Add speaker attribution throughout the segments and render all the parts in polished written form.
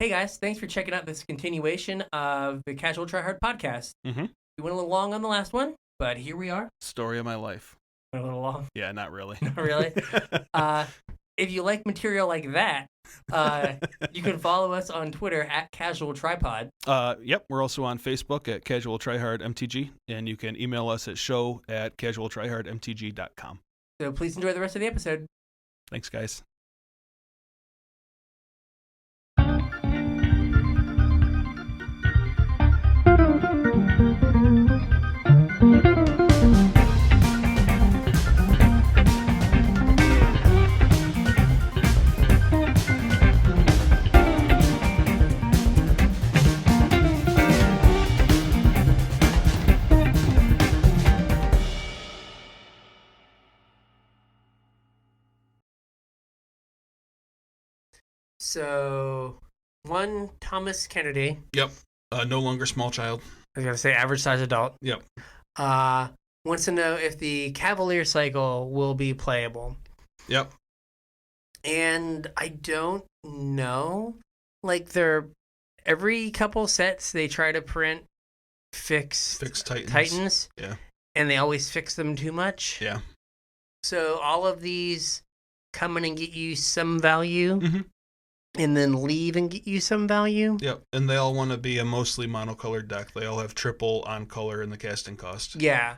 Speaker 1: Hey guys, thanks for checking out this continuation of the Casual Try Hard podcast.
Speaker 2: Mm-hmm.
Speaker 1: We went a little long on the last one, but here we are.
Speaker 2: Story of my life.
Speaker 1: Went a little long.
Speaker 2: Yeah, not really.
Speaker 1: Not really. If you like material like that, you can follow us on Twitter at Casual Tripod.
Speaker 2: Yep, we're also on Facebook at Casual Try Hard MTG, and you can email us at show@casualtryhardmtg.com.
Speaker 1: So please enjoy the rest of the episode.
Speaker 2: Thanks, guys.
Speaker 1: So, one Thomas Kennedy.
Speaker 2: Yep. No longer small child.
Speaker 1: I was going to say average size adult.
Speaker 2: Yep.
Speaker 1: Wants to know if the Cavalier Cycle will be playable.
Speaker 2: Yep.
Speaker 1: And I don't know. Like, every couple sets, they try to print fix Titans.
Speaker 2: Yeah.
Speaker 1: And they always fix them too much.
Speaker 2: Yeah.
Speaker 1: So all of these come in and get you some value.
Speaker 2: Mm-hmm.
Speaker 1: And then leave and get you some value.
Speaker 2: Yep, and they all want to be a mostly monocolored deck. They all have triple on color in the casting cost.
Speaker 1: Yeah,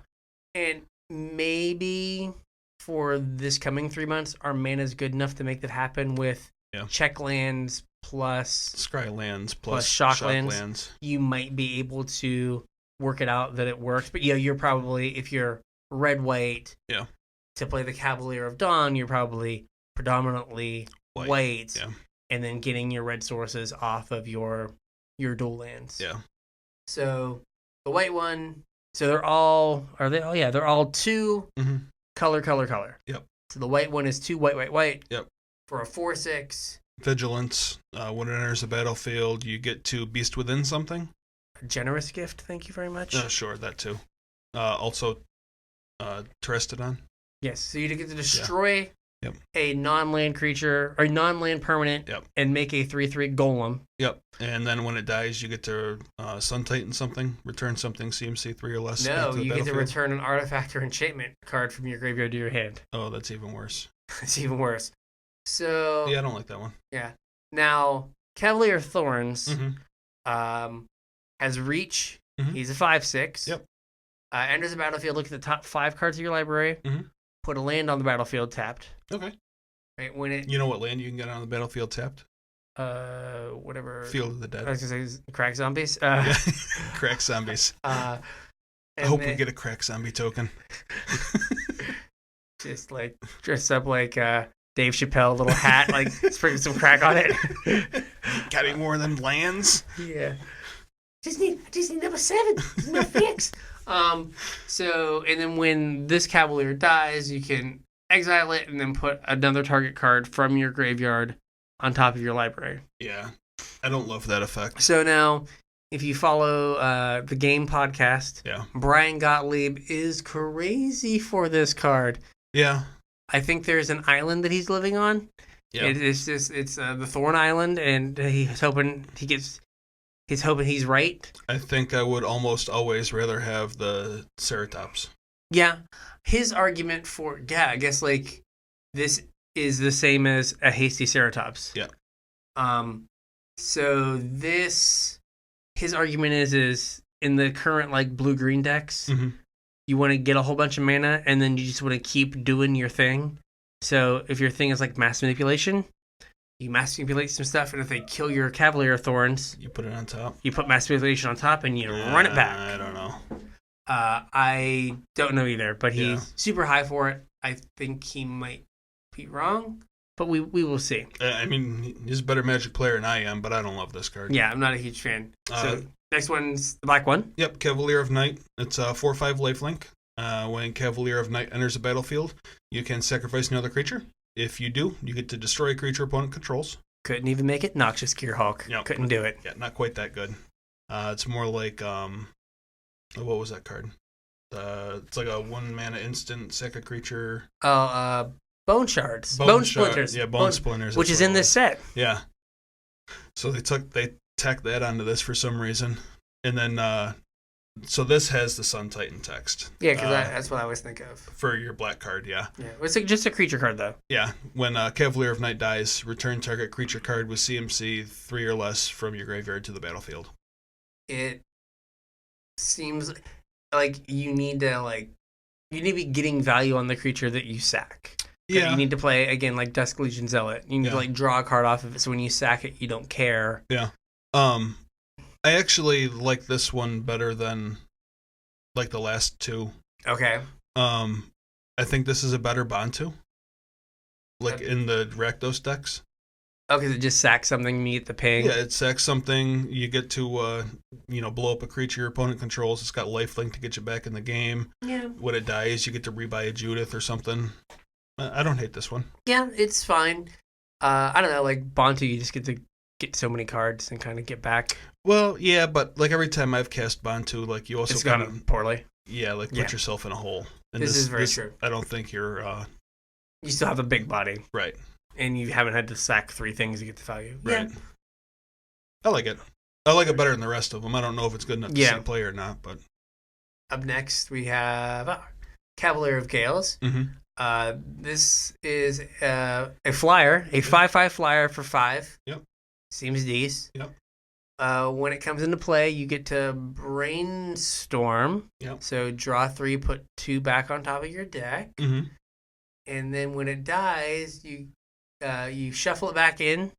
Speaker 1: and maybe for this coming 3 months, our mana is good enough to make that happen with check lands plus
Speaker 2: Scry lands plus
Speaker 1: shock lands. You might be able to work it out that it works. But you're probably, if you're red-white to play the Cavalier of Dawn, you're probably predominantly white.
Speaker 2: Yeah.
Speaker 1: And then getting your red sources off of your dual lands.
Speaker 2: Yeah.
Speaker 1: So the white one. So they're all. Are they? Oh yeah, they're all two color.
Speaker 2: Yep.
Speaker 1: So the white one is 2 white.
Speaker 2: Yep.
Speaker 1: For a 4/6.
Speaker 2: Vigilance. When it enters the battlefield, you get to beast within something.
Speaker 1: A generous gift. Thank you very much.
Speaker 2: Sure, that too. Also, Terrestodon.
Speaker 1: Yes. So you get to destroy. Yep. A non-land creature or non-land permanent and make a 3/3 golem.
Speaker 2: Yep. And then when it dies, you get to Sun Titan something, return something CMC 3 or less.
Speaker 1: No, you get to return an artifact or enchantment card from your graveyard to your hand.
Speaker 2: Oh, that's even worse.
Speaker 1: It's even worse. So
Speaker 2: yeah, I don't like that one.
Speaker 1: Yeah. Now, Cavalier of Thorns has reach. Mm-hmm. He's a 5/6.
Speaker 2: Yep.
Speaker 1: Enters the battlefield. Look at the top 5 cards of your library. Mm-hmm. Put a land on the battlefield tapped.
Speaker 2: Okay.
Speaker 1: Right, when it.
Speaker 2: You know what land you can get on the battlefield tapped?
Speaker 1: Whatever.
Speaker 2: Field of the Dead.
Speaker 1: I was gonna say crack zombies.
Speaker 2: Crack zombies. I hope we get a crack zombie token.
Speaker 1: Just like dress up like Dave Chappelle, little hat, like sprinkle some crack on it.
Speaker 2: Got any more than lands?
Speaker 1: Yeah. I just need number 7. No fix. So, and then when this Cavalier dies, you can exile it and then put another target card from your graveyard on top of your library.
Speaker 2: Yeah. I don't love that effect.
Speaker 1: So now, if you follow the game podcast, Brian Gottlieb is crazy for this card.
Speaker 2: Yeah.
Speaker 1: I think there's an island that he's living on. Yeah. It's the Thorn Island, and he's hoping he's right. I
Speaker 2: think I would almost always rather have the Ceratops.
Speaker 1: Yeah. His argument for, I guess, like, this is the same as a hasty Ceratops.
Speaker 2: Yeah.
Speaker 1: So his argument is in the current, like, blue-green decks, you want to get a whole bunch of mana, and then you just want to keep doing your thing. So if your thing is, like, mass manipulation, you mass manipulate some stuff, and if they kill your Cavalier of Thorns,
Speaker 2: you put it on top.
Speaker 1: You put mass manipulation on top, and you run it back.
Speaker 2: I don't know.
Speaker 1: I don't know either, but he's super high for it. I think he might be wrong, but we will see.
Speaker 2: I mean, he's a better Magic player than I am, but I don't love this card.
Speaker 1: Yeah, I'm not a huge fan. So next one's the black one.
Speaker 2: Yep, Cavalier of Night. It's a 4/5 lifelink. When Cavalier of Night enters the battlefield, you can sacrifice another creature. If you do, you get to destroy a creature opponent controls.
Speaker 1: Couldn't even make it. Noxious Gearhulk.
Speaker 2: Yep.
Speaker 1: Couldn't do it.
Speaker 2: Yeah, not quite that good. It's more like, what was that card? It's like a 1 mana instant, sack a creature.
Speaker 1: Bone Shards. Bone Splinters.
Speaker 2: Yeah, Bone Splinters.
Speaker 1: Which is in this set.
Speaker 2: Yeah. So they tacked that onto this for some reason, and then so this has the Sun Titan text.
Speaker 1: Yeah, because that's what I always think of
Speaker 2: for your black card. Yeah.
Speaker 1: Yeah, it's just a creature card though.
Speaker 2: Yeah, when Cavalier of Night dies, return target creature card with CMC 3 or less from your graveyard to the battlefield.
Speaker 1: It seems like you need to be getting value on the creature that you sack.
Speaker 2: Yeah.
Speaker 1: You need to play, again, like Dusk Legion Zealot. You need to draw a card off of it, so when you sack it, you don't care.
Speaker 2: Yeah. I actually like this one better than like the last two.
Speaker 1: Okay.
Speaker 2: I think this is a better Bantu. Like in the Rakdos decks.
Speaker 1: Oh, because it just sacks something, and you get the ping.
Speaker 2: Yeah, it sacks something. You get to, blow up a creature your opponent controls. It's got lifelink to get you back in the game.
Speaker 1: Yeah.
Speaker 2: When it dies, you get to rebuy a Judith or something. I don't hate this one.
Speaker 1: Yeah, it's fine. I don't know, like Bantu, you just get to get so many cards and kind of get back.
Speaker 2: Well, yeah, but like every time I've cast Bantu, like you also
Speaker 1: it's gone poorly.
Speaker 2: Yeah, like put yourself in a hole. And
Speaker 1: this is very true.
Speaker 2: I don't think you're.
Speaker 1: You still have a big body,
Speaker 2: right?
Speaker 1: And you haven't had to sack 3 things to get the value.
Speaker 2: Right. Yeah. I like it. I like it better than the rest of them. I don't know if it's good enough to see play or not, but.
Speaker 1: Up next, we have Cavalier of Gales.
Speaker 2: Mm-hmm.
Speaker 1: This is a flyer, a 5/5 flyer for 5.
Speaker 2: Yep.
Speaker 1: Seems decent.
Speaker 2: Yep.
Speaker 1: When it comes into play, you get to brainstorm.
Speaker 2: Yep.
Speaker 1: So draw 3, put 2 back on top of your deck.
Speaker 2: Mm-hmm.
Speaker 1: And then when it dies, you shuffle it back in,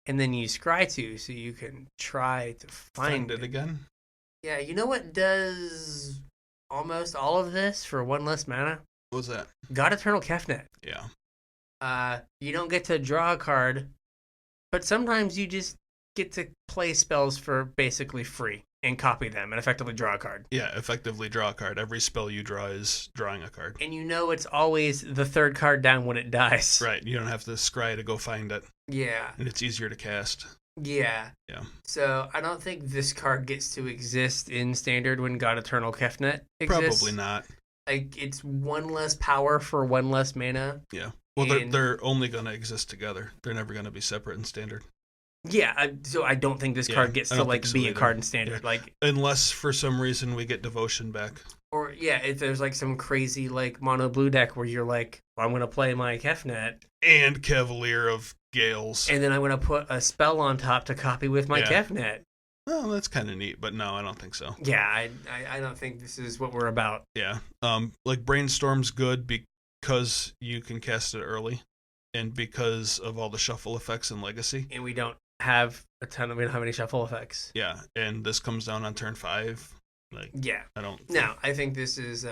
Speaker 1: and then you scry 2, so you can try to find
Speaker 2: it again.
Speaker 1: Yeah, you know what does almost all of this for 1 less mana?
Speaker 2: What was that?
Speaker 1: God Eternal Kefnet.
Speaker 2: Yeah.
Speaker 1: You don't get to draw a card, but sometimes you just get to play spells for basically free and copy them and effectively draw a card.
Speaker 2: Yeah, effectively draw a card. Every spell you draw is drawing a card.
Speaker 1: And you know it's always the 3rd card down when it dies.
Speaker 2: Right. You don't have to scry to go find it.
Speaker 1: Yeah.
Speaker 2: And it's easier to cast.
Speaker 1: Yeah.
Speaker 2: Yeah.
Speaker 1: So I don't think this card gets to exist in Standard when God Eternal Kefnet exists.
Speaker 2: Probably not.
Speaker 1: Like, it's 1 less power for 1 less mana.
Speaker 2: Yeah. Well, they're only going to exist together. They're never going to be separate in Standard.
Speaker 1: Yeah, so I don't think this card gets to be a card in Standard.
Speaker 2: Yeah.
Speaker 1: Like,
Speaker 2: unless for some reason we get Devotion back.
Speaker 1: Or if there's like some crazy like mono blue deck where you're like, well, I'm gonna play my Kefnet
Speaker 2: and Cavalier of Gales,
Speaker 1: and then I'm gonna put a spell on top to copy with my Kefnet.
Speaker 2: Well, that's kind of neat, but no, I don't think so.
Speaker 1: Yeah, I don't think this is what we're about.
Speaker 2: Yeah, like Brainstorm's good because you can cast it early, and because of all the shuffle effects in Legacy.
Speaker 1: And we don't have we don't have any shuffle effects.
Speaker 2: Yeah, and this comes down on turn 5. Like,
Speaker 1: yeah,
Speaker 2: I don't.
Speaker 1: No, I think this is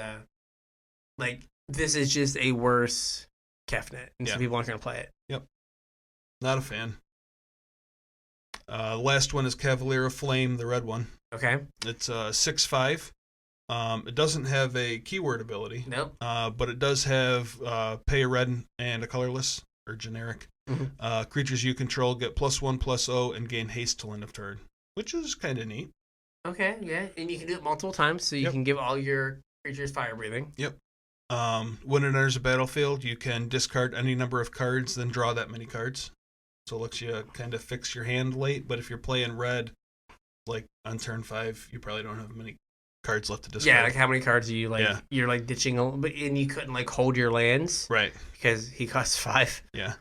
Speaker 1: this is just a worse Kefnet, and so people aren't gonna play it.
Speaker 2: Yep, not a fan. Last one is Cavalier of Flame, the red one.
Speaker 1: Okay.
Speaker 2: It's 6/5. It doesn't have a keyword ability.
Speaker 1: Nope.
Speaker 2: But it does have pay a red and a colorless or generic.
Speaker 1: Mm-hmm.
Speaker 2: Creatures you control get +1/+0 and gain haste till end of turn, which is kind of neat.
Speaker 1: Okay, yeah, and you can do it multiple times, so you can give all your creatures fire breathing.
Speaker 2: Yep. When it enters a battlefield, you can discard any number of cards, then draw that many cards. So it lets you kind of fix your hand late, but if you're playing red, like on turn 5, you probably don't have many cards left to discard.
Speaker 1: Yeah, like how many cards are you you're like ditching a little bit, and you couldn't like hold your lands.
Speaker 2: Right.
Speaker 1: Because he costs 5.
Speaker 2: Yeah.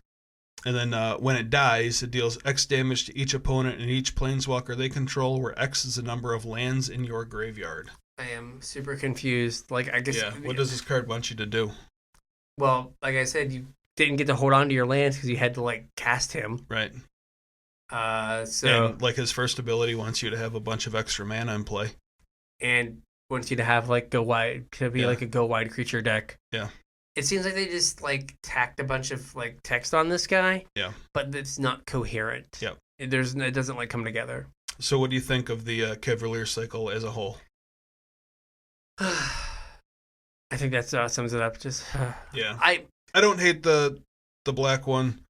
Speaker 2: And then when it dies, it deals X damage to each opponent and each planeswalker they control, where X is the number of lands in your graveyard.
Speaker 1: I am super confused. Like, I guess.
Speaker 2: Yeah. What does this card want you to do?
Speaker 1: Well, like I said, you didn't get to hold on to your lands because you had to like cast him.
Speaker 2: Right.
Speaker 1: So
Speaker 2: and like his first ability wants you to have a bunch of extra mana in play,
Speaker 1: and wants you to have like go wide to be like a go wide creature deck.
Speaker 2: Yeah.
Speaker 1: It seems like they just like tacked a bunch of like text on this guy.
Speaker 2: Yeah. But
Speaker 1: it's not coherent.
Speaker 2: Yep.
Speaker 1: It doesn't like come together.
Speaker 2: So what do you think of the Cavalier cycle as a whole?
Speaker 1: I think that sums it up. Just
Speaker 2: yeah. I don't hate the black one.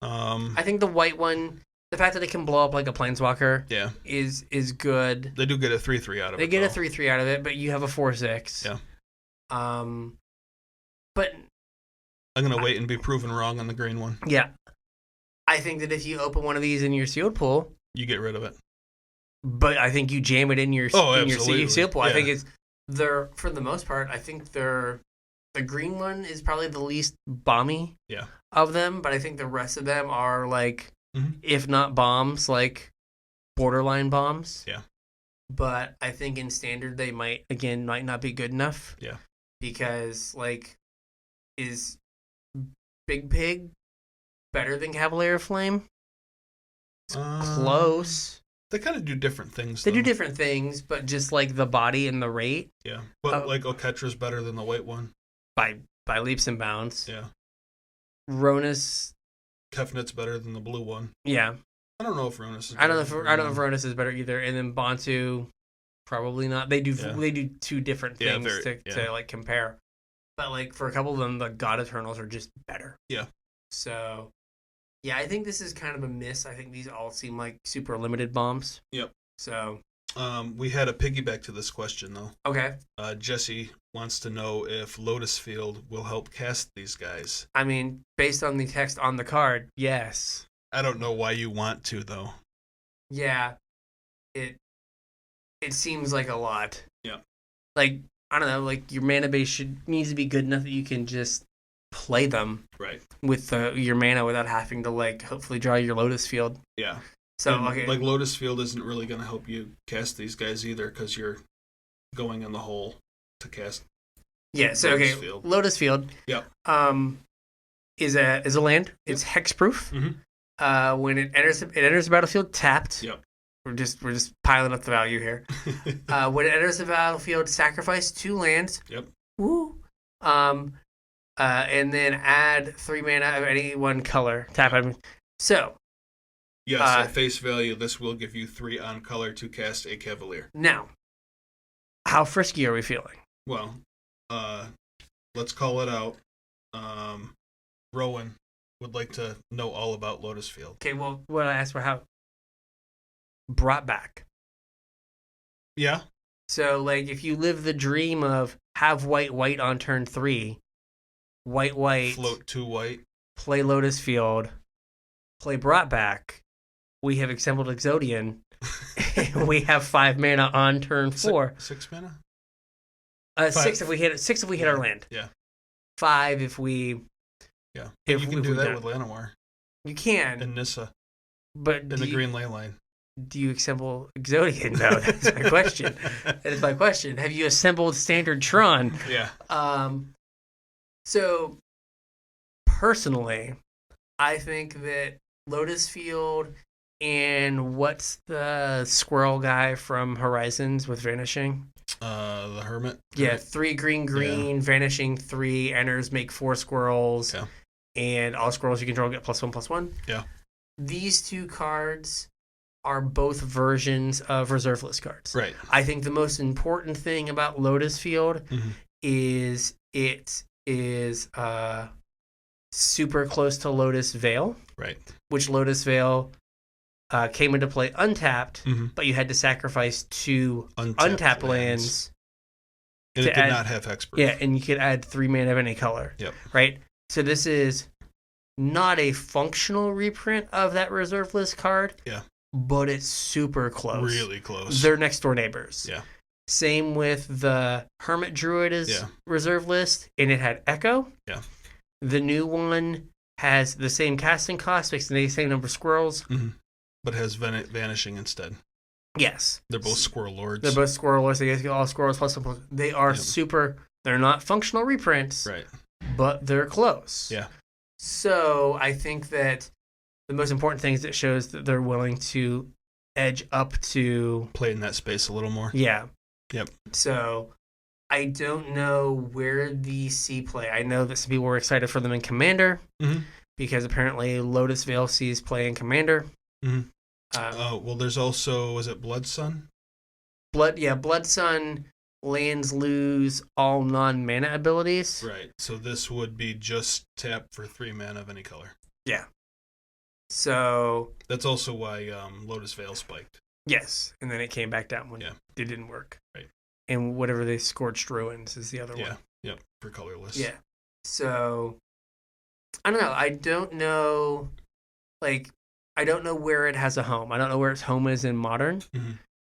Speaker 1: I think the white one, the fact that it can blow up like a planeswalker, is good.
Speaker 2: They do get a 3/3 out of it.
Speaker 1: They get a 3/3 out of it, but you have a 4/6.
Speaker 2: Yeah.
Speaker 1: But
Speaker 2: I'm gonna wait and be proven wrong on the green one.
Speaker 1: Yeah, I think that if you open one of these in your sealed pool,
Speaker 2: you get rid of it.
Speaker 1: But I think you jam it in your sealed pool. Yeah. I think it's for the most part. I think the green one is probably the least bomby of them, but I think the rest of them are like, if not bombs, like borderline bombs.
Speaker 2: Yeah.
Speaker 1: But I think in standard they might not be good enough.
Speaker 2: Yeah.
Speaker 1: Because like, is Big Pig better than Cavalier Aflame? It's close.
Speaker 2: They kind of do different things.
Speaker 1: They do different things, but just like the body and the rate.
Speaker 2: Yeah, but like Oketra's better than the white one
Speaker 1: by leaps and bounds.
Speaker 2: Yeah.
Speaker 1: Ronus.
Speaker 2: Kefnet's better than the blue one.
Speaker 1: Yeah.
Speaker 2: I don't know if Ronus is
Speaker 1: better. I don't know if Ronus is better either. And then Bantu, probably not. They do two different things to like compare. But like for a couple of them, the God Eternals are just better.
Speaker 2: Yeah.
Speaker 1: So, yeah, I think this is kind of a miss. I think these all seem like super limited bombs.
Speaker 2: Yep.
Speaker 1: So,
Speaker 2: we had a piggyback to this question though.
Speaker 1: Okay.
Speaker 2: Jesse wants to know if Lotus Field will help cast these guys.
Speaker 1: I mean, based on the text on the card, yes.
Speaker 2: I don't know why you want to though.
Speaker 1: Yeah. It seems like a lot.
Speaker 2: Yeah.
Speaker 1: Like, I don't know, like your mana base needs to be good enough that you can just play them with your mana without having to like hopefully draw your Lotus Field.
Speaker 2: Yeah.
Speaker 1: So
Speaker 2: like Lotus Field isn't really going to help you cast these guys either because you're going in the hole to cast.
Speaker 1: Yeah. So Lotus Field. Lotus Field.
Speaker 2: Yep.
Speaker 1: Is a land. It's hexproof.
Speaker 2: Mm-hmm.
Speaker 1: When it enters the battlefield tapped.
Speaker 2: Yep.
Speaker 1: We're just piling up the value here. When it enters the battlefield, sacrifice 2 lands.
Speaker 2: Yep.
Speaker 1: Woo. And then add 3 mana of any one color. Tap it. So.
Speaker 2: Yes, at face value, this will give you 3 on color to cast a Cavalier.
Speaker 1: Now, how frisky are we feeling?
Speaker 2: Well, let's call it out. Rowan would like to know all about Lotus Field.
Speaker 1: Okay, well, what I asked for how brought back.
Speaker 2: Yeah.
Speaker 1: So, like, if you live the dream of have white on turn 3, white,
Speaker 2: float 2 white,
Speaker 1: play Lotus Field, play brought back. We have assembled Exodian. We have 5 mana on turn 4.
Speaker 2: 6 mana?
Speaker 1: 6 if we hit our land.
Speaker 2: Yeah.
Speaker 1: 5 if we.
Speaker 2: Yeah. If you can do that with Llanowar.
Speaker 1: You can.
Speaker 2: And Nissa.
Speaker 1: But
Speaker 2: in the green ley line.
Speaker 1: Do you assemble Exodian? No, that's my question. That is my question. Have you assembled Standard Tron?
Speaker 2: Yeah.
Speaker 1: So, personally, I think that Lotus Field and what's the squirrel guy from Horizons with Vanishing?
Speaker 2: The Hermit.
Speaker 1: Yeah, 3 green, Vanishing 3, enters, make 4 squirrels.
Speaker 2: Yeah.
Speaker 1: And all squirrels you control get +1/+1.
Speaker 2: Yeah.
Speaker 1: These 2 cards are both versions of reserve list cards.
Speaker 2: Right.
Speaker 1: I think the most important thing about Lotus Field is it is super close to Lotus Veil.
Speaker 2: Right.
Speaker 1: Which Lotus Veil came into play untapped, but you had to sacrifice 2 untapped lands.
Speaker 2: And it did not have hexproof.
Speaker 1: Yeah, and you could add 3 mana of any color.
Speaker 2: Yep.
Speaker 1: Right? So this is not a functional reprint of that reserve list card.
Speaker 2: Yeah.
Speaker 1: But it's super close.
Speaker 2: Really close.
Speaker 1: They're next door neighbors.
Speaker 2: Yeah.
Speaker 1: Same with the Hermit Druid is reserve list, and it had Echo.
Speaker 2: Yeah.
Speaker 1: The new one has the same casting cost, makes the same number of squirrels.
Speaker 2: But has Vanishing instead.
Speaker 1: Yes.
Speaker 2: They're both Squirrel Lords.
Speaker 1: They're both Squirrel Lords. They get all squirrels plus. They are super. They're not functional reprints.
Speaker 2: Right.
Speaker 1: But they're close.
Speaker 2: Yeah.
Speaker 1: So I think that the most important thing is it shows that they're willing to edge up to
Speaker 2: play in that space a little more.
Speaker 1: Yeah.
Speaker 2: Yep.
Speaker 1: So I don't know where these see play. I know that some people were excited for them in Commander because apparently Lotus Veil sees play in Commander.
Speaker 2: Well, there's also, was it Blood Sun?
Speaker 1: Blood Sun lands lose all non-mana abilities.
Speaker 2: Right. So this would be just tap for 3 mana of any color.
Speaker 1: Yeah. So
Speaker 2: that's also why Lotus Veil spiked.
Speaker 1: Yes, and then it came back down when it didn't work.
Speaker 2: Right.
Speaker 1: And whatever they Scorched Ruins is the other one.
Speaker 2: Yep, for colorless.
Speaker 1: Yeah. So I don't know. I don't know like, I don't know where it has a home. I don't know where its home is in Modern,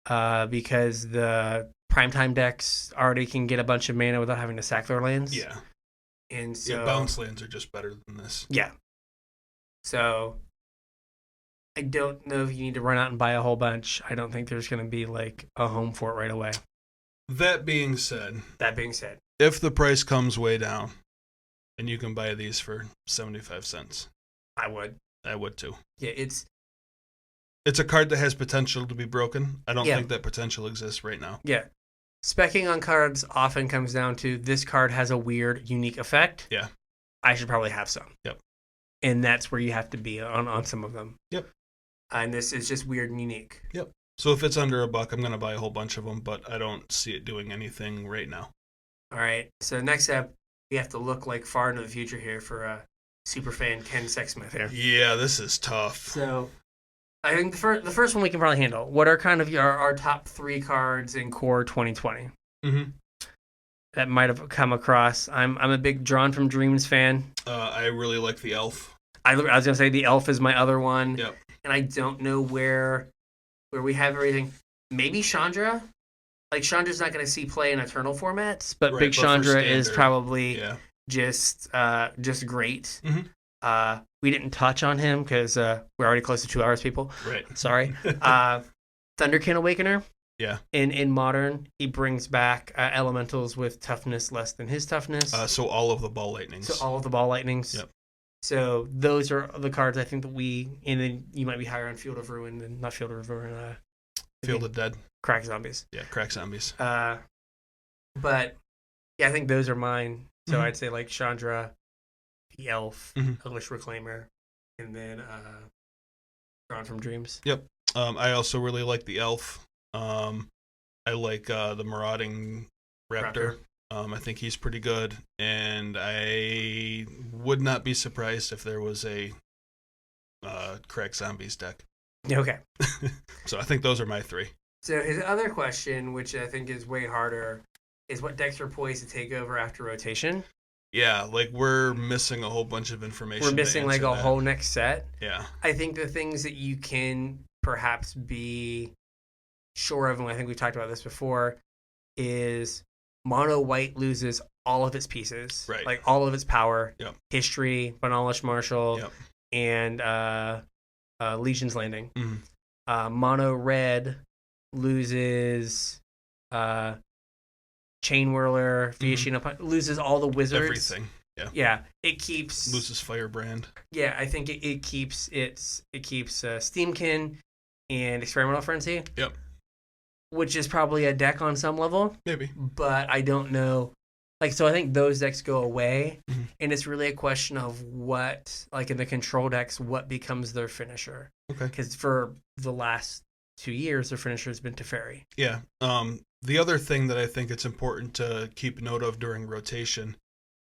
Speaker 1: because the primetime decks already can get a bunch of mana without having to sack their lands.
Speaker 2: Yeah.
Speaker 1: And so
Speaker 2: bounce lands are just better than this.
Speaker 1: Yeah. So I don't know if you need to run out and buy a whole bunch. I don't think there's going to be like a home for it right away.
Speaker 2: That being said, if the price comes way down and you can buy these for 75 cents,
Speaker 1: I would.
Speaker 2: I would too.
Speaker 1: Yeah, it's
Speaker 2: a card that has potential to be broken. I don't think that potential exists right now.
Speaker 1: Yeah. Speccing on cards often comes down to this card has a weird, unique effect.
Speaker 2: Yeah.
Speaker 1: I should probably have some.
Speaker 2: Yep.
Speaker 1: And that's where you have to be on some of them.
Speaker 2: Yep.
Speaker 1: And this is just weird and unique.
Speaker 2: Yep. So if it's under $1, I'm going to buy a whole bunch of them, but I don't see it doing anything right now.
Speaker 1: All right. So next up, we have to look like far into the future here for super fan Ken Sexsmith here.
Speaker 2: Yeah, this is tough.
Speaker 1: So I think the first one we can probably handle. What are kind of our top 3 cards in Core 2020?
Speaker 2: Mm-hmm.
Speaker 1: That might have come across. I'm a big Drawn from Dreams fan.
Speaker 2: I really like the Elf.
Speaker 1: I was going to say the Elf is my other one.
Speaker 2: Yep.
Speaker 1: And I don't know where we have everything. Maybe Chandra? Like, Chandra's not going to see play in Eternal formats, but Big Chandra is probably just great.
Speaker 2: Mm-hmm.
Speaker 1: We didn't touch on him because we're already close to 2 hours, people.
Speaker 2: Right.
Speaker 1: Sorry. Thunderkin Awakener.
Speaker 2: Yeah.
Speaker 1: In Modern, he brings back elementals with toughness less than his toughness.
Speaker 2: So all of the Ball Lightnings.
Speaker 1: Yep. So those are the cards I think that and then you might be higher on Field of Ruin than not Field of Ruin.
Speaker 2: Field of Dead.
Speaker 1: Crack Zombies.
Speaker 2: Yeah, Crack Zombies.
Speaker 1: But yeah, I think those are mine. So I'd say like Chandra, the Elf, Elvish Reclaimer, and then Drawn from Dreams.
Speaker 2: Yep. I also really like the Elf. I like the Marauding Raptor. I think he's pretty good, and I would not be surprised if there was a Crack Zombies deck.
Speaker 1: Okay.
Speaker 2: So I think those are my 3.
Speaker 1: So his other question, which I think is way harder, is what decks are poised to take over after rotation?
Speaker 2: Yeah, like we're missing a whole bunch of information.
Speaker 1: We're missing like a whole next set.
Speaker 2: Yeah.
Speaker 1: I think the things that you can perhaps be sure of, and I think we've talked about this before, is mono white loses all of its pieces.
Speaker 2: Right.
Speaker 1: Like all of its power.
Speaker 2: Yep.
Speaker 1: History, Banalish Marshal,
Speaker 2: yep.
Speaker 1: and Legion's Landing.
Speaker 2: Mm-hmm.
Speaker 1: Mono red loses Chain Whirler, Fiashino, loses all the wizards.
Speaker 2: Everything. Yeah.
Speaker 1: Yeah. It keeps
Speaker 2: loses Firebrand.
Speaker 1: Yeah, I think it keeps Steamkin and Experimental Frenzy.
Speaker 2: Yep.
Speaker 1: Which is probably a deck on some level.
Speaker 2: Maybe.
Speaker 1: But I don't know. Like, so I think those decks go away, and it's really a question of what, like in the control decks, what becomes their finisher.
Speaker 2: Okay.
Speaker 1: Because for the last 2 years, their finisher has been Teferi.
Speaker 2: Yeah. The other thing that I think it's important to keep note of during rotation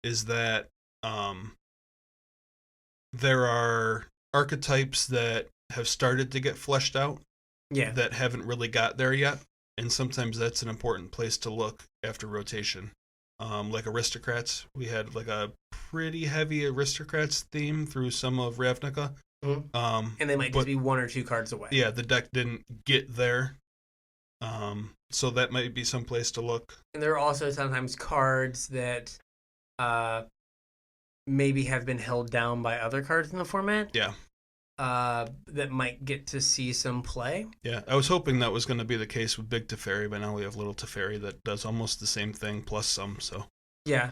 Speaker 2: is that there are archetypes that have started to get fleshed out that haven't really got there yet. And sometimes that's an important place to look after rotation. Like Aristocrats, we had like a pretty heavy Aristocrats theme through some of Ravnica.
Speaker 1: And they might just be 1 or 2 cards away.
Speaker 2: Yeah, the deck didn't get there. So that might be some place to look.
Speaker 1: And there are also sometimes cards that maybe have been held down by other cards in the format.
Speaker 2: Yeah.
Speaker 1: That might get to see some play.
Speaker 2: Yeah, I was hoping that was going to be the case with Big Teferi, but now we have Little Teferi that does almost the same thing plus some. So
Speaker 1: yeah,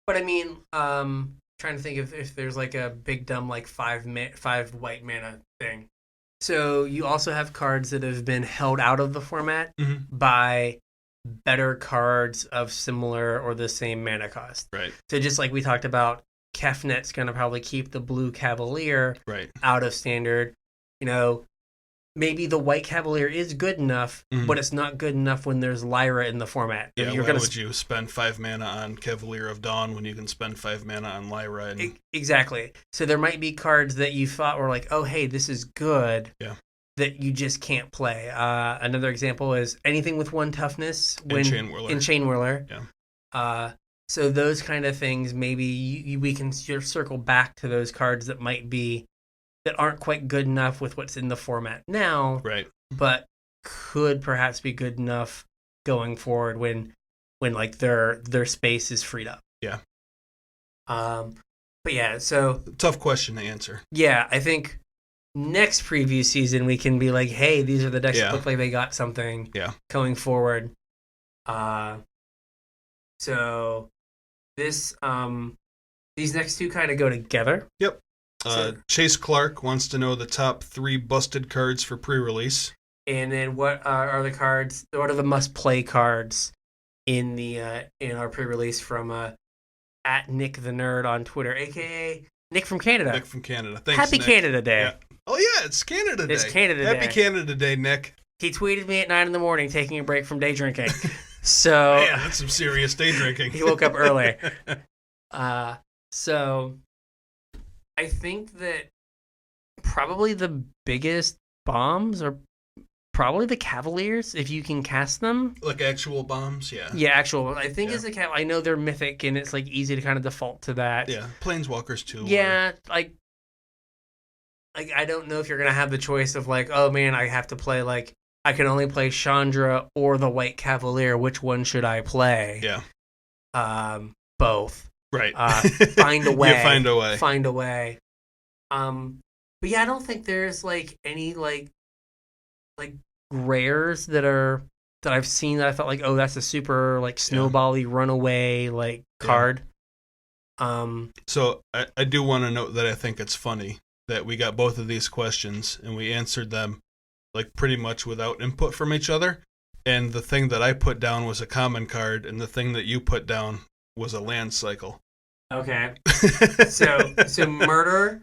Speaker 1: but I mean, trying to think if there's like a big dumb like 5 white mana thing. So you also have cards that have been held out of the format by better cards of similar or the same mana cost.
Speaker 2: Right.
Speaker 1: So just like we talked about, Kefnet's going to probably keep the blue Cavalier out of standard. You know, maybe the white Cavalier is good enough, but it's not good enough when there's Lyra in the format.
Speaker 2: Yeah, why would you spend 5 mana on Cavalier of Dawn when you can spend 5 mana on Lyra? And...
Speaker 1: Exactly. So there might be cards that you thought were like, oh, hey, this is good.
Speaker 2: Yeah.
Speaker 1: That you just can't play. Another example is anything with 1 toughness
Speaker 2: in Chain Whirler.
Speaker 1: In Chain Whirler.
Speaker 2: Yeah.
Speaker 1: So those kind of things, maybe we can circle back to those cards that might be that aren't quite good enough with what's in the format now,
Speaker 2: right?
Speaker 1: But could perhaps be good enough going forward when like their space is freed up.
Speaker 2: Yeah.
Speaker 1: But yeah, so
Speaker 2: tough question to answer.
Speaker 1: Yeah, I think next preview season we can be like, hey, these are the decks that look like they got something going forward. So this these next two kind of go together.
Speaker 2: Yep. Chase Clark wants to know the top 3 busted cards for pre-release.
Speaker 1: And then what are the cards? What are the must-play cards in our pre-release from at Nick the Nerd on Twitter, aka Nick from Canada.
Speaker 2: Nick from Canada. Thanks,
Speaker 1: Happy
Speaker 2: Nick.
Speaker 1: Canada Day.
Speaker 2: Yeah. Oh yeah, it's Canada Day.
Speaker 1: It's Canada Day.
Speaker 2: Happy Canada Day, Nick.
Speaker 1: He tweeted me at 9 a.m, taking a break from day drinking. So
Speaker 2: yeah, that's some serious day drinking.
Speaker 1: He woke up early. So I think that probably the biggest bombs are probably the Cavaliers, if you can cast them.
Speaker 2: Like actual bombs, yeah.
Speaker 1: Yeah, actual. I think it's a I know they're mythic, and it's like easy to kind of default to that.
Speaker 2: Yeah, Planeswalkers too.
Speaker 1: Yeah, like I don't know if you're gonna have the choice of like, oh man, I have to play like I can only play Chandra or the White Cavalier. Which one should I play?
Speaker 2: Yeah.
Speaker 1: Both.
Speaker 2: Right.
Speaker 1: Find a way.
Speaker 2: Yeah, find a way.
Speaker 1: Find a way. But yeah, I don't think there's like any like rares that I've seen that I thought like, oh, that's a super like snowbally runaway like card.
Speaker 2: So I do want to note that I think it's funny that we got both of these questions and we answered them like pretty much without input from each other. And the thing that I put down was a common card, and the thing that you put down was a land cycle.
Speaker 1: Okay. So murder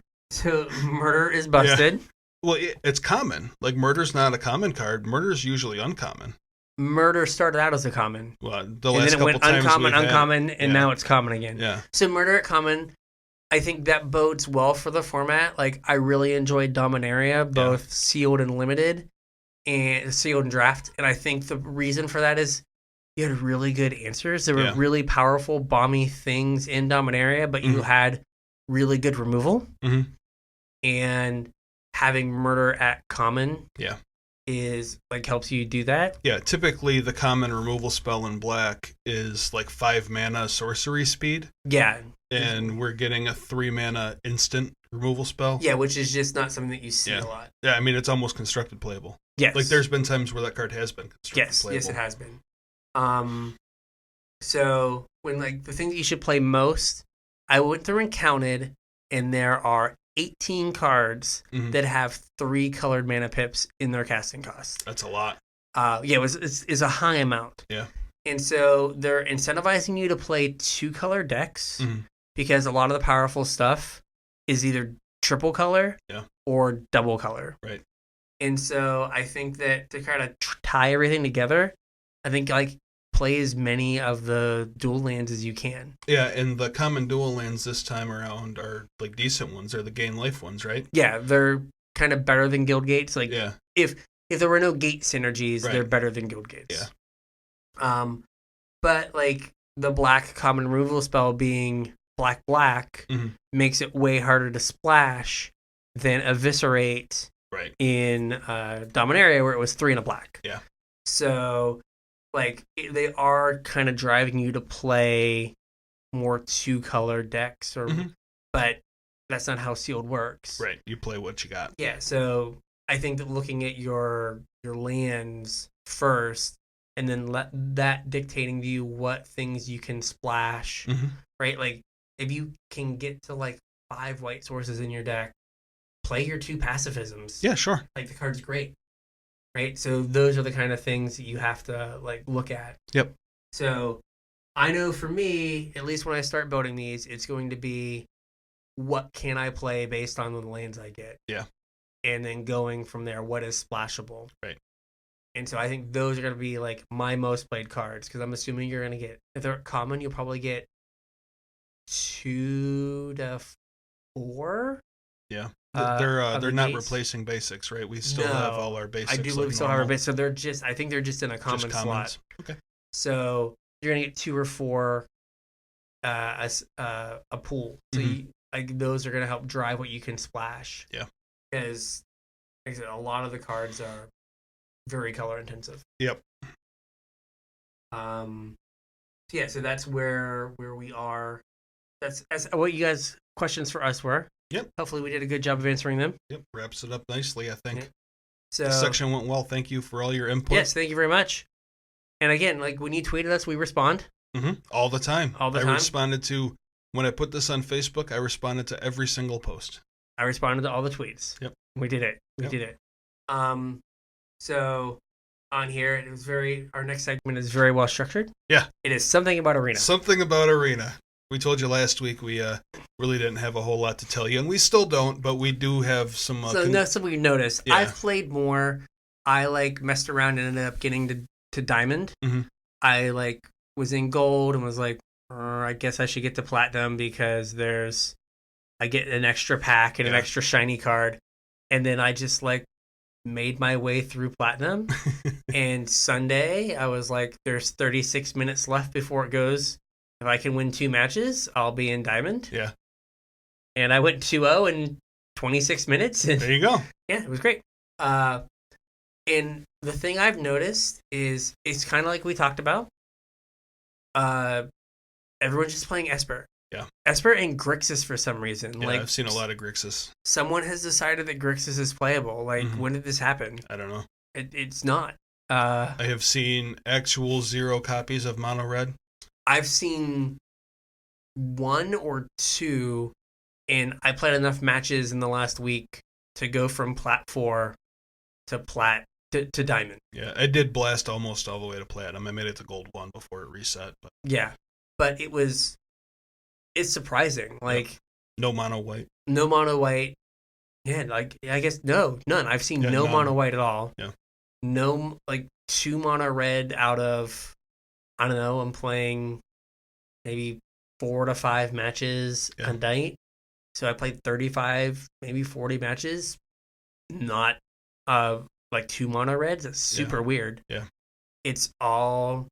Speaker 1: is busted.
Speaker 2: Yeah. Well, it's common. Like, murder's not a common card. Murder's usually uncommon.
Speaker 1: Murder started out as a common.
Speaker 2: Well,
Speaker 1: and then it went uncommon, and now it's common again.
Speaker 2: Yeah.
Speaker 1: So murder at common, I think that bodes well for the format. Like, I really enjoyed Dominaria, both sealed and limited, and sealed and draft. And I think the reason for that is you had really good answers. There were really powerful, bomby things in Dominaria, but you had really good removal.
Speaker 2: Mm-hmm.
Speaker 1: And having murder at common is like helps you do that.
Speaker 2: Yeah, typically the common removal spell in black is like 5 mana sorcery speed.
Speaker 1: Yeah.
Speaker 2: And we're getting a 3 mana instant removal spell.
Speaker 1: Yeah, which is just not something that you see a lot.
Speaker 2: Yeah, I mean, it's almost constructed playable.
Speaker 1: Yes.
Speaker 2: Like, there's been times where that card has been constructed playable.
Speaker 1: Yes, it has been. So when like the thing that you should play most, I went through and counted, and there are 18 cards that have 3 colored mana pips in their casting cost.
Speaker 2: That's a lot.
Speaker 1: It's a high amount.
Speaker 2: Yeah.
Speaker 1: And so they're incentivizing you to play 2 color decks because a lot of the powerful stuff is either triple color or double color.
Speaker 2: Right.
Speaker 1: And so I think that to kind of tie everything together, I think like play as many of the dual lands as you can.
Speaker 2: Yeah, and the common dual lands this time around are like decent ones. They're the gain life ones, right?
Speaker 1: Yeah, they're kind of better than guild gates. Like if there were no gate synergies, they're better than guild gates.
Speaker 2: Yeah.
Speaker 1: But like the black common removal spell being black makes it way harder to splash than eviscerate in Dominaria, where it was 3 and a black.
Speaker 2: Yeah.
Speaker 1: So like they are kind of driving you to play more 2-color decks, but that's not how sealed works.
Speaker 2: Right, you play what you got.
Speaker 1: Yeah, so I think that looking at your lands first, and then let that dictating to you what things you can splash, right? Like if you can get to like 5 white sources in your deck, play your 2 pacifisms.
Speaker 2: Yeah, sure.
Speaker 1: Like the card's great. Right, so those are the kind of things that you have to like look at.
Speaker 2: Yep.
Speaker 1: So I know for me, at least when I start building these, it's going to be what can I play based on the lands I get.
Speaker 2: Yeah.
Speaker 1: And then going from there, what is splashable.
Speaker 2: Right.
Speaker 1: And so I think those are going to be like my most played cards, because I'm assuming you're going to get, if they're common, you'll probably get 2 to 4.
Speaker 2: Yeah. They're not replacing basics, right? We still have all our basics.
Speaker 1: I do believe we still have our basics. So I think they're just in a common slot.
Speaker 2: Okay.
Speaker 1: So you're gonna get 2 or 4 a pool. So you, like those are gonna help drive what you can splash.
Speaker 2: Yeah.
Speaker 1: because, like I said, a lot of the cards are very color intensive.
Speaker 2: Yep.
Speaker 1: Yeah, so that's where we are. That's what you guys' questions for us were.
Speaker 2: Yep.
Speaker 1: Hopefully we did a good job of answering them.
Speaker 2: Yep. Wraps it up nicely, I think.
Speaker 1: Yep. So
Speaker 2: the section went well. Thank you for all your input.
Speaker 1: Yes, thank you very much. And again, like when you tweeted us, we respond.
Speaker 2: All the time.
Speaker 1: All the time.
Speaker 2: I responded to, when I put this on Facebook, I responded to every single post.
Speaker 1: I responded to all the tweets.
Speaker 2: Yep.
Speaker 1: We did it. We did it. So on here, it was our next segment is very well structured.
Speaker 2: Yeah.
Speaker 1: It is something about Arena.
Speaker 2: Something about Arena. We told you last week we really didn't have a whole lot to tell you, and we still don't, but we do have some...
Speaker 1: something you noticed.
Speaker 2: Yeah.
Speaker 1: I've played more. I messed around and ended up getting to Diamond. I was in Gold and was like, I guess I should get to Platinum because I get an extra pack and an extra shiny card. And then I just made my way through Platinum. And Sunday, I was like, there's 36 minutes left before it goes. If I can win 2 matches, I'll be in Diamond.
Speaker 2: Yeah.
Speaker 1: And I went 2-0 in 26 minutes. And
Speaker 2: there you go.
Speaker 1: Yeah, it was great. And the thing I've noticed is it's kind of like we talked about. Everyone's just playing Esper.
Speaker 2: Yeah.
Speaker 1: Esper and Grixis for some reason.
Speaker 2: Yeah, I've seen a lot of Grixis. Someone
Speaker 1: has decided that Grixis is playable. When did this happen?
Speaker 2: I don't know.
Speaker 1: It's not.
Speaker 2: I have seen actual 0 copies of Mono Red.
Speaker 1: I've seen 1 or 2, and I played enough matches in the last week to go from Plat 4 to to Diamond.
Speaker 2: Yeah, I did blast almost all the way to Platinum. I made it to Gold 1 before it reset. But...
Speaker 1: Yeah, but it's surprising.
Speaker 2: No mono white.
Speaker 1: No mono white. Yeah, I guess none. I've seen no mono white at all.
Speaker 2: Yeah.
Speaker 1: No, 2 mono red out of, I don't know, I'm playing maybe 4 to 5 matches a night. So I played 35, maybe 40 matches. Not 2 mono reds. That's super weird.
Speaker 2: Yeah.
Speaker 1: It's all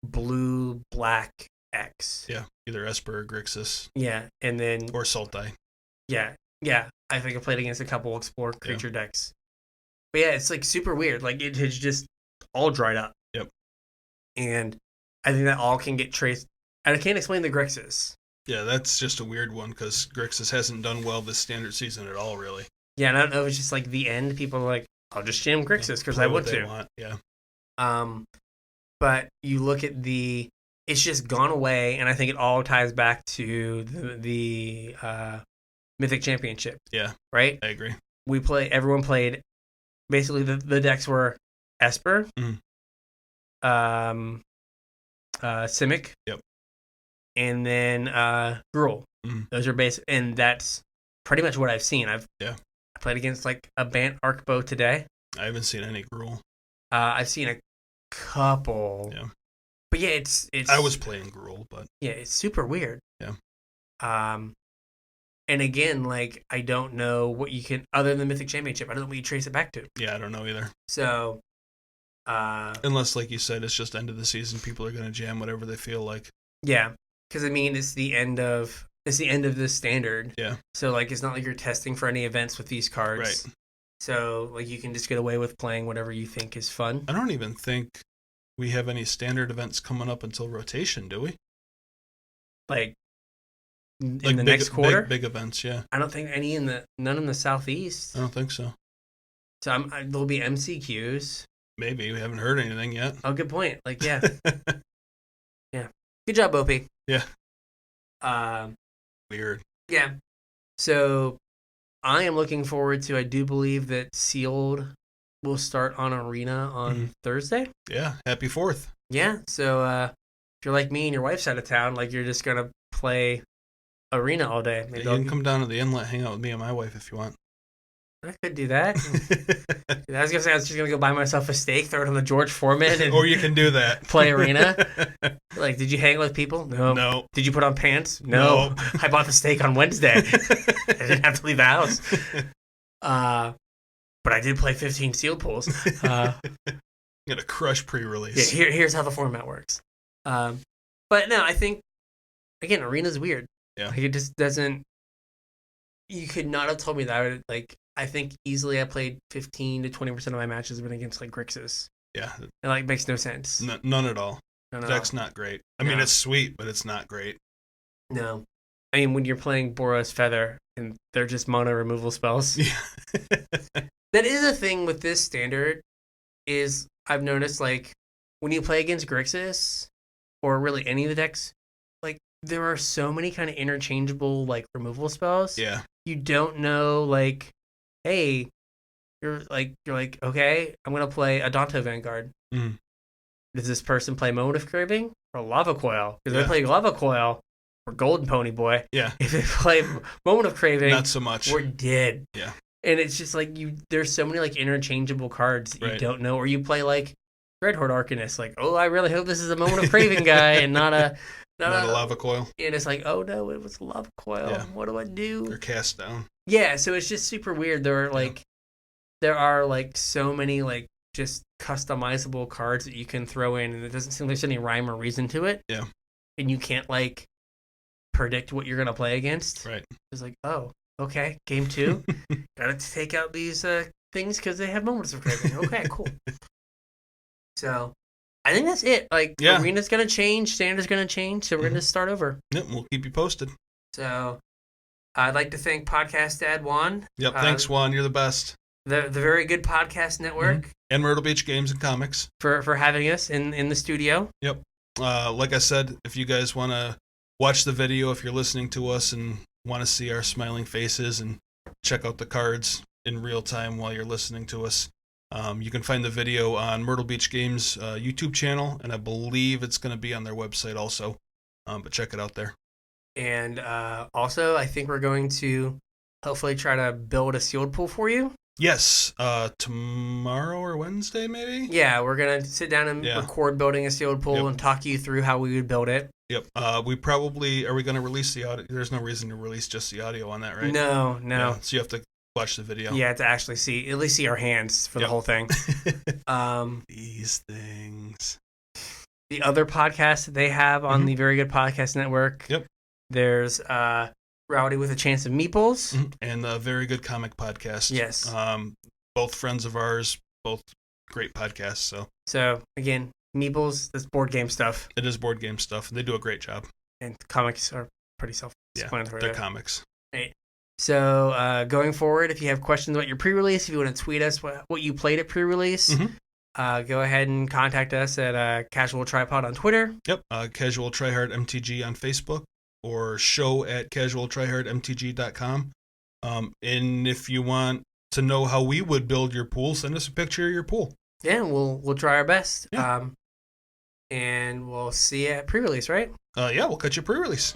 Speaker 1: blue, black, X.
Speaker 2: Yeah. Either Esper or Grixis.
Speaker 1: Yeah. And then.
Speaker 2: Or Sultai.
Speaker 1: Yeah. Yeah. I think I played against a couple Explore creature decks. But yeah, it's super weird. It has just all dried up.
Speaker 2: Yep.
Speaker 1: And I think that all can get traced. And I can't explain the Grixis.
Speaker 2: Yeah, that's just a weird one because Grixis hasn't done well this standard season at all, really.
Speaker 1: Yeah, and I don't know if it's just the end. People are like, I'll just jam Grixis because I want to.
Speaker 2: Yeah.
Speaker 1: But you look at it's just gone away, and I think it all ties back to the Mythic Championship.
Speaker 2: Yeah.
Speaker 1: Right?
Speaker 2: I agree.
Speaker 1: Everyone played, basically the decks were Esper, Simic,
Speaker 2: yep,
Speaker 1: and then Gruul. Those are basic, and that's pretty much what I've seen. I played against a Bant Arcbow today.
Speaker 2: I haven't seen any Gruul.
Speaker 1: I've seen a couple.
Speaker 2: Yeah.
Speaker 1: But yeah, it's.
Speaker 2: I was playing Gruul, but
Speaker 1: yeah, it's super weird.
Speaker 2: Yeah.
Speaker 1: And again, I don't know what you can, other than Mythic Championship, I don't know what you trace it back to.
Speaker 2: Yeah, I don't know either.
Speaker 1: So,
Speaker 2: unless, like you said, it's just end of the season, people are going to jam whatever they feel like.
Speaker 1: Yeah, because it's the end of the standard.
Speaker 2: Yeah.
Speaker 1: So it's not like you're testing for any events with these cards.
Speaker 2: Right.
Speaker 1: So you can just get away with playing whatever you think is fun.
Speaker 2: I don't even think we have any standard events coming up until rotation, do we?
Speaker 1: In the next quarter?
Speaker 2: Big events, yeah.
Speaker 1: I don't think none in the Southeast.
Speaker 2: I don't think so.
Speaker 1: So there'll be MCQs.
Speaker 2: Maybe. We haven't heard anything yet.
Speaker 1: Oh, good point. Yeah. Yeah. Good job, OP.
Speaker 2: Yeah.
Speaker 1: Weird. Yeah. So I am looking forward to, I do believe that Sealed will start on Arena on Thursday.
Speaker 2: Yeah. Happy 4th.
Speaker 1: Yeah. So if you're like me and your wife's out of town, you're just going to play Arena all day.
Speaker 2: Maybe you can come down to the inlet, hang out with me and my wife if you want.
Speaker 1: I could do that. I was gonna say I was just gonna go buy myself a steak, throw it on the George Foreman, and
Speaker 2: or you can do that.
Speaker 1: Play Arena. Did you hang with people? No.
Speaker 2: No.
Speaker 1: Did you put on pants? No. I bought the steak on Wednesday. I didn't have to leave the house. But I did play 15 sealed pools.
Speaker 2: Gonna crush pre-release.
Speaker 1: Yeah. Here's how the format works. But no, I think again, Arena's weird.
Speaker 2: Yeah.
Speaker 1: It just doesn't. You could not have told me that I think easily I played 15 to 20% of my matches have been against like Grixis.
Speaker 2: Yeah.
Speaker 1: It like makes no sense.
Speaker 2: None at all.
Speaker 1: None
Speaker 2: The
Speaker 1: at all.
Speaker 2: deck's not great. I mean, it's sweet, but it's not great.
Speaker 1: No. I mean, when you're playing Boros Feather and they're just mono removal spells.
Speaker 2: Yeah.
Speaker 1: That is a thing with this standard is I've noticed like when you play against Grixis or really any of the decks, like there are so many kind of interchangeable like removal spells.
Speaker 2: Yeah.
Speaker 1: You don't know like, hey, you're like, okay, I'm going to play a Danto Vanguard.
Speaker 2: Mm.
Speaker 1: Does this person play Moment of Craving or Lava Coil? Because they play Lava Coil, we're Golden Pony Boy.
Speaker 2: Yeah.
Speaker 1: If they play Moment of Craving,
Speaker 2: not so much.
Speaker 1: We're dead.
Speaker 2: Yeah.
Speaker 1: And it's just like there's so many like interchangeable cards that you don't know, or you play like Red Horde Arcanist, like, oh, I really hope this is a Moment of Craving guy and not a
Speaker 2: Lava Coil.
Speaker 1: And it's like, oh no, it was Lava Coil. Yeah. What do I do?
Speaker 2: Or Cast Down.
Speaker 1: Yeah, so it's just super weird. There are like so many like just customizable cards that you can throw in, and it doesn't seem like there's any rhyme or reason to it.
Speaker 2: Yeah.
Speaker 1: And you can't like predict what you're gonna play against.
Speaker 2: Right.
Speaker 1: It's like, oh, okay, game 2, gotta take out these things because they have moments of craving. Okay, cool. So, I think that's it. Like, Arena's gonna change, Standard's gonna change, so we're gonna start over.
Speaker 2: Yep, we'll keep you posted.
Speaker 1: So, I'd like to thank Podcast Dad Juan.
Speaker 2: Yep, thanks Juan, you're the best.
Speaker 1: The Very Good Podcast Network.
Speaker 2: And Myrtle Beach Games and Comics.
Speaker 1: For having us in the studio.
Speaker 2: Yep. Like I said, if you guys want to watch the video, if you're listening to us and want to see our smiling faces and check out the cards in real time while you're listening to us, you can find the video on Myrtle Beach Games YouTube channel, and I believe it's going to be on their website also. But check it out there. And
Speaker 1: also, I think we're going to hopefully try to build a sealed pool for you.
Speaker 2: Yes, tomorrow or Wednesday, maybe?
Speaker 1: Yeah, we're going to sit down and record building a sealed pool and talk you through how we would build it.
Speaker 2: Yep. Are we going to release the audio? There's no reason to release just the audio on that, right?
Speaker 1: No.
Speaker 2: Yeah, so you have to watch the video.
Speaker 1: Yeah, to actually at least see our hands for the whole thing.
Speaker 2: These things.
Speaker 1: The other podcasts that they have on the Very Good Podcast Network.
Speaker 2: Yep. There's
Speaker 1: Rowdy with a Chance of Meeples.
Speaker 2: And the Very Good Comic Podcast.
Speaker 1: Yes.
Speaker 2: Both friends of ours, both great podcasts.
Speaker 1: So again, Meeples, that's board game stuff.
Speaker 2: It is board game stuff. They do a great job.
Speaker 1: And comics are pretty self-explanatory.
Speaker 2: Yeah, they're comics.
Speaker 1: Right. So going forward, if you have questions about your pre-release, if you want to tweet us what you played at pre-release, go ahead and contact us at Casual Tripod on Twitter.
Speaker 2: Yep. Casual Try Hard MTG on Facebook, or show@casualtryhardmtg.com. And if you want to know how we would build your pool, send us a picture of your pool.
Speaker 1: Yeah, we'll try our best.
Speaker 2: Yeah.
Speaker 1: And we'll see you at pre-release, right?
Speaker 2: Yeah, we'll catch you pre-release.